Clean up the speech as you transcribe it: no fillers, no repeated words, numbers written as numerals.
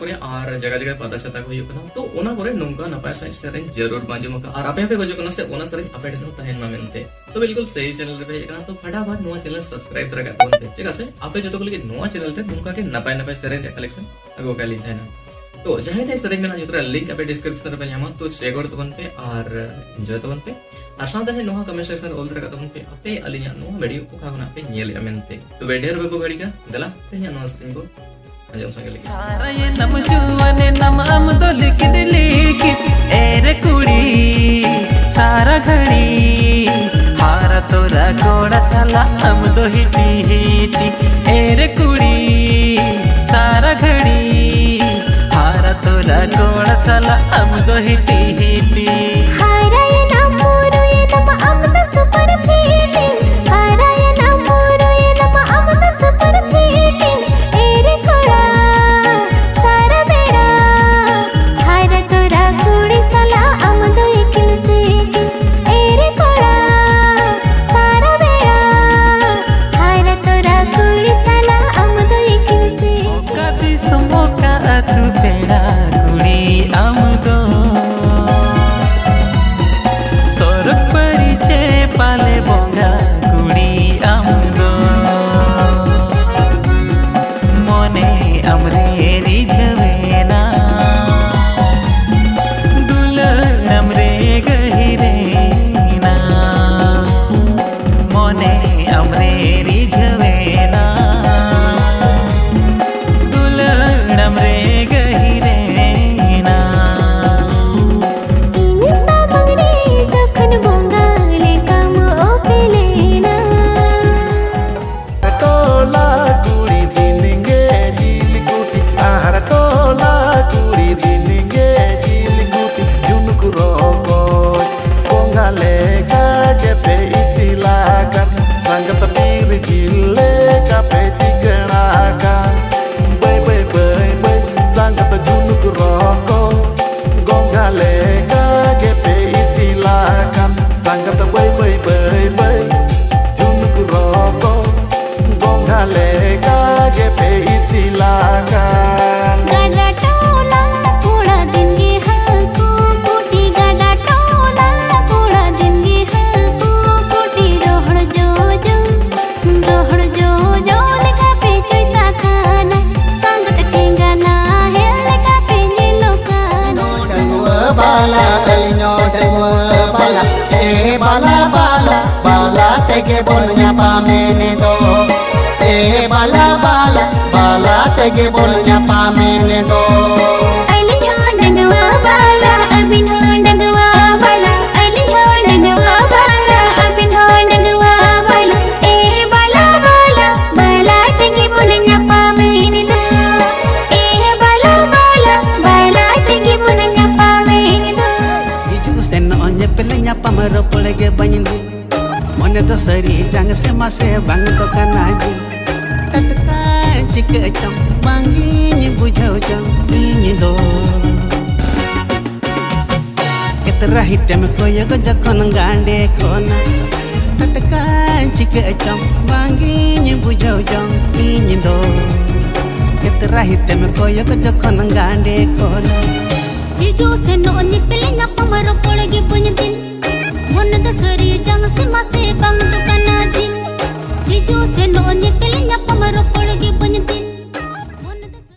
करे और जगह जगह पता छता को हुई तो ओना करे नोंका नपाय साइ सेरेन जरूर बांजो मका और आपे को जो कना से ओना सेरेन आपे नो तहन मा मेनते तो बिल्कुल सही चैनल रे भेजना तो फटाफट नोआ चैनल सब्सक्राइब करा कर दोन ठीक है आपे जो तो को नोआ चैनल रे नोंका के नपाय नपाय सेरेन कलेक्शन अगो काली है ना तो जहां दे सेरेन में जो लिंक आपे डिस्क्रिप्शन रे ᱧᱟᱢᱟ तो चेक आउट तबन पे और एंजॉय तबन पे और साथ में नोहा कमेंट सेक्शन ऑल तरह तबन पे आपे अलिया नो वीडियो को खाना पे नेल एमेंते तो बेढेर बेको घड़ी का दला तेया नो स्क्रीन को आजम संगे लगी हारा ये नम जुवने नम हम दो लिखित लिखित एरे कुड़ी सारा घड़ी हारा तोरा गोड़ा साला हम दो हिटी हिटी एरे कुड़ी सारा घड़ी हारा तोरा गोड़ा साला हम दो हिटी हिटी हारा ये नम मोरो ये नम हम दो सुपर फीलिंग हारा ये नम मोरो ये नम हम दो सुपर फीलिंग एरे कोड़ा सारा बेड़ा हारा तोरा कुड़ी साला हम दो इकिल से एरे कोड़ा सारा बेड़ा हारा तोरा कुड़ी साला हम दो इकिल से कदी समोका अतु बेड़ा कुड़ी हम दो सोरक परिचे पाले बोंगा कुड़ी हम दो मोने अमरे रिझवेना दुल्हन अमरे गहिरेना मोने अमरे रिझवेना दुल्हन अमरे गहिरेना इंस्टा मंगरे जखन बोंगाले काम ओपेलेना टोला कुड़ी दिलिंगे जिल गुटी आहार टोला कुड़ी दिलिंगे जिल गुटी जुनुक रोगोय पोंगाले कागे पे इतिलाkan sangat bir jille kape cikanakan bay bay bay bay sangat junuk rogoy gongale kage pe itilakan sangat bay bay bay bay junuk rogoy gongale kage pe itilakan गाडा टोला कोड़ा दिनगे हाको कोटी गाडा टोला कोड़ा दिनगे हाको कोटी रोहड़ जो लेका पे चोइता खाना संगत ठेंगाना है लेका पे नीलो काना bala telinyo tengwa bala bala bala bala tege bolnya pamene do bala bala bala tege bolnya pamene do Ali होंडगवा बाला अबिन होंडगवा बाला अली होंडगवा बाला अबिन होंडगवा बाला ए बाला बाला बाला तेगे बोलnya पामेने दो ए बाला बाला बाला तेगे बोलnya पामेने दो hiju sen onye pelenya pamaro polege banyindi mone to sari jang se mase bang to kanaji tatka chike cham bangi ni bujau jang ini do ketera hitem koye ko jakon gande kona tatka chike cham bangi ni bujau jang ini do ketera hitem koye ko jakon gande kona हिजो से no निपलेnya pamaro polege banyindin मन the सरी जंग से मासे बंग तो कनाजी हिजो से नो निपले